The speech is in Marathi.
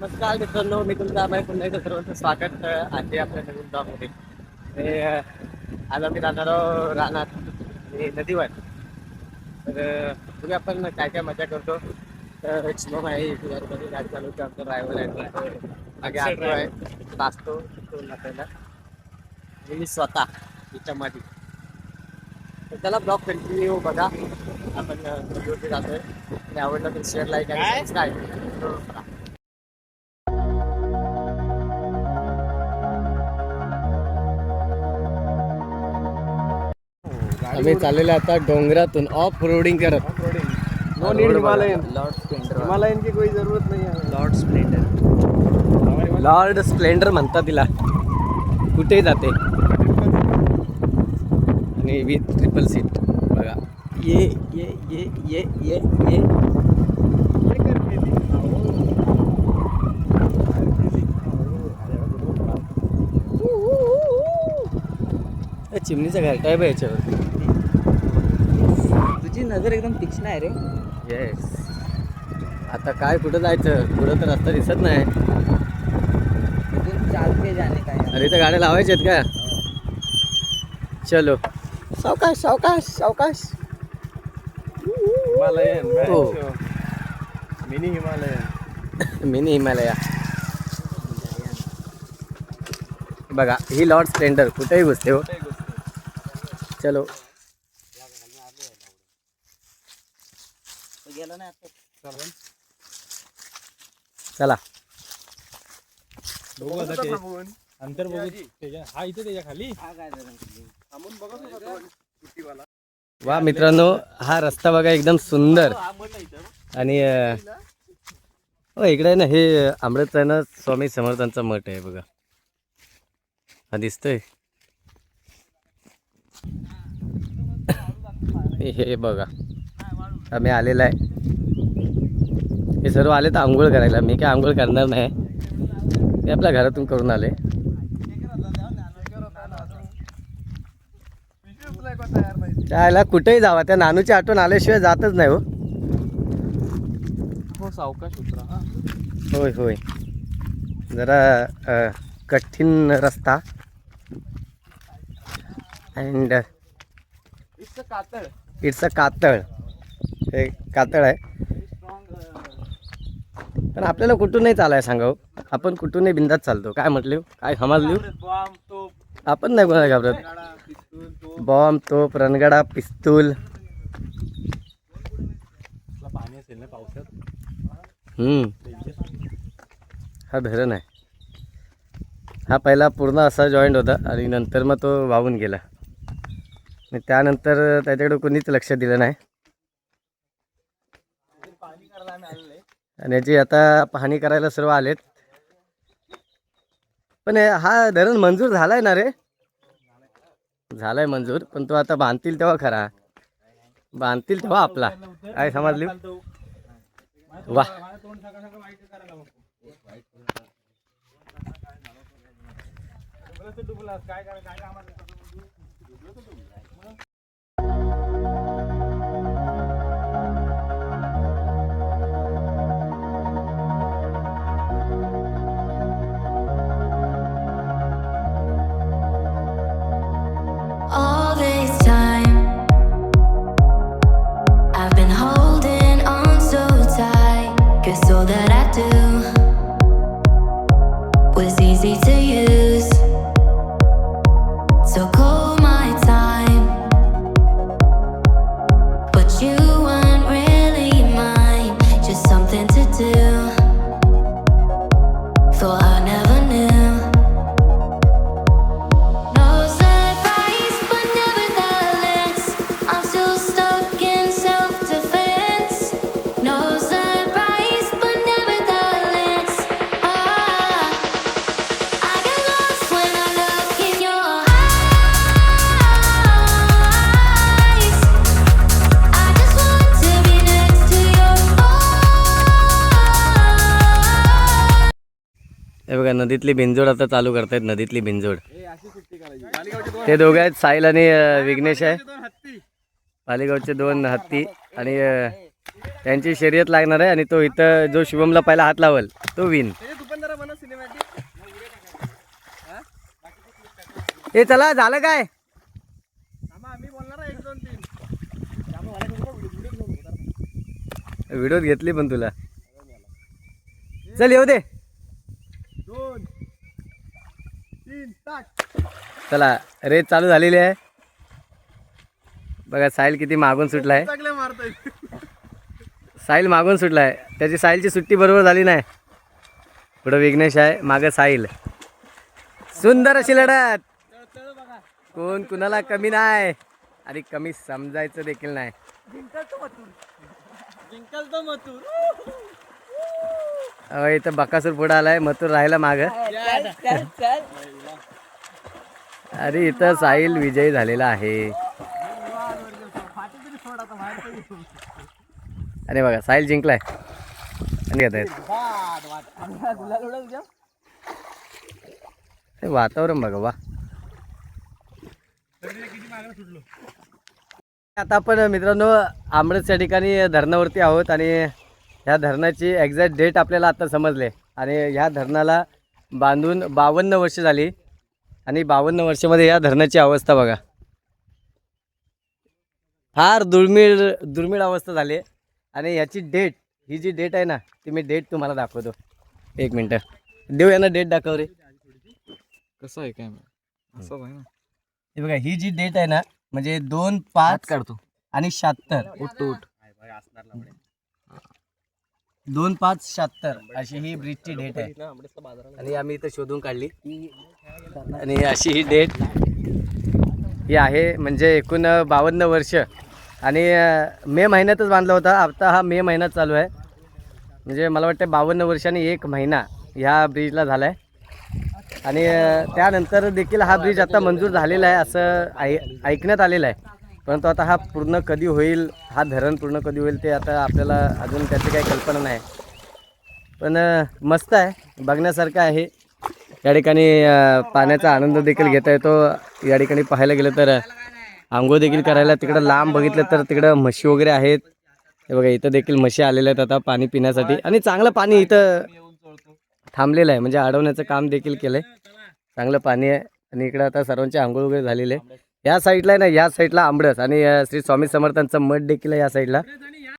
नमस्कार मित्रांनो, मी तुमचं आम्हाला पुन्हा एकदा सर्वांचं स्वागत आहे आपल्या नवीन ब्लॉगमध्ये. आज आम्ही राहणार आहोत रानात आणि नदीवर. तर तुम्ही आपण काय काय मजा करतो. तर एक शिवम आहे युट्यूबरमध्ये गाडी चालवतो, आमचा ड्रायव्हर आहे, मागे आटो आहे, नाचतो नाचायला मी स्वतः याच्यामध्ये. तर त्याला ब्लॉग कंटिन्यू बघा. आपण नदीवरती जातोय आणि आवडलं तर शेअर, लाईक आणि सबस्क्राईब. आम्ही चाललेलो आता डोंगरातून ऑफ रोडिंग करत. No need Himalayan. Lord Splendor. Himalayan की कोई जरूरत नहीं है. Lord Splendor. लॉर्ड स्प्लेंडर म्हणतात तिला. कुठेही जाते आणि विथ ट्रिपल सीट. बघा ये ये ये ये ये ये चिमणीचं घर टाईप आहे याच्यावर. तुझी नजर एकदम तीक्ष्ण आहे रे. येस. आता काय कुठं जायचं, पुढं तर रस्ता दिसत नाही. चालते जाणे काय. अरे इथं गाड्या लावायच्या आहेत का? चलो सावकाश सावकाश सावकाश. हिमालयन. हो. Mini Himalayan. मिनी हिमालया. बघा ही लॉर्ड स्प्लेंडर कुठेही घुसते हो. चलो गेलो ना चला. अंतर बघू. हा इथे त्याच्या खाली. वा मित्रांनो, हा रस्ता बघा एकदम सुंदर. आणि हो इकडे आहे ना, हे अमृतसर स्वामी समर्थांचा मठ आहे बघा. हा दिसतोय. हे बघा आम्ही आलेला आहे. हे सर्व आले तर आंघोळ करायला. मी काय आंघोळ करणार नाही, मी आपल्या घरातून करून आले. त्याला कुठेही जावा, त्या नानूची आठवण आल्याशिवाय जातच नाही हो. सावकाश उतरा. होय होय, जरा कठीण रस्ता. अँड इट्स अ कातळ. हे कातळ आहे, पण आपल्याला कुठून नाही चालाय सांगा हो. आपण कुठूनही बिंदात चालतो. काय म्हटले, काय हमाल आपण नाही कोणाला घाबरत. बॉम्ब, तोप, रणगाडा, पिस्तूल. पाणी असेल ना पावसात. हा धरण आहे. हा पहिला पूर्ण असा जॉईंट होता आणि नंतर मग तो वाहून गेला. आणि त्यानंतर त्याच्याकडे कोणीच लक्ष दिलं नाही. आणि याची आता पाहणी करायला सर्व आलेत. पण हा धरण मंजूर झालाय ना रे. झालाय मंजूर, पण तो आता बांधतील तेव्हा खरा. बांधतील तेव्हा आपला. काय समजली वा. All this time I've been holding on so tight, 'cause all that I do was easy to use. So call my time, but you weren't really mine, just something to do. Thought I never knew. No surprise, but nevertheless, I'm still stuck in self-defense. No surprise, but nevertheless, I get lost when I look in your eyes. I just want to be next to your हे बघा नदीतली बिंजोड आता चालू करतायत. नदीतली बिंजोड. ते दोघं आहेत, साहिल आणि विघ्नेश आहे. पालेगावचे 2 हत्ती. आणि त्यांची शर्यत लागणार आहे. आणि तो इथं जो शुभमला पहिला हात लावल तो विन. हे चला झालं काय आम्ही बोलणार आहे 1 2 3. व्हिडिओ घेतली पण तुला चल येऊ दे 2 3 स्टार्ट. चला रेस चालू झालेली आहे बघा साहिल किती मागून सुटलाय चांगले मारताय. साहिल मागून सुटलाय त्याची साहिलची सुट्टी बरोबर झाली नाही पुढं विघ्नेश आहे मागं साहिल सुंदर अशी लढत कोण कुणाला कमी नाही आणि कमी समजायचं देखील नाही जिंकल तो मथुर. इथं बकासूर पुढं आलाय मथुर राहिला मागं अरे इथं साहिल विजयी झालेला आहे अरे बघा साहिल जिंकलाय आणि घेत आहेत वातावरण बघा वा आता आपण मित्रांनो आंबडच्या ठिकाणी धरणावरती आहोत आणि ह्या धरणाची एक्झॅक्ट डेट आपल्याला आता समजले आणि ह्या धरणाला बांधून 52 वर्ष झाली आणि 52 वर्षामध्ये या धरणाची अवस्था बघा फार दुर्मिळ अवस्था झाली आणि याची डेट ही जी डेट आहे ना ती मी डेट तुम्हाला दाखवतो 1 मिनटं देऊ यांना डेट दाखव रे कसं आहे काय असं आहे ना. हे बघा ही जी डेट आहे ना म्हणजे 2/5 काढतो आणि 76 उठ 2/5/76 अशी ही ब्रिजची डेट आहे आणि आम्ही इथं शोधून काढली आणि अशी ही डेट ही आहे म्हणजे एकूण 52 वर्ष आणि मे महिन्यातच बांधला होता आता हा मे महिना चालू आहे म्हणजे मला वाटतं 52 वर्षांनी 1 महिना ह्या ब्रिजला झाला आहे आणि त्यानंतर देखील हा ब्रिज आता मंजूर झालेला आहे असं ऐकण्यात आलेलं आहे परंतु आता हा पूर्ण कधी होईल हा धरण पूर्ण कधी होईल ते आता आपल्याला अजून त्याची काही कल्पना नाही पण मस्त आहे बघण्यासारखं आहे या ठिकाणी पाण्याचा आनंद देखील घेता येतो या ठिकाणी पाहायला गेलं तर आंघोळ देखील करायला तिकडं लांब बघितलं तर तिकडं म्हशी वगैरे आहेत हे बघा इथं देखील म्हशी आलेल्या आहेत आता पाणी पिण्यासाठी आणि चांगलं पाणी इथं थांबलेलं आहे म्हणजे अडवण्याचं काम देखील केलं आहे चांगलं पाणी आहे आणि इकडं आता सर्वांचे आंघोळ वगैरे झालेले आहे या साईडला आहे ना या साईडला आंबडस आणि श्री स्वामी समर्थांचं मठ देखील आहे या साईडला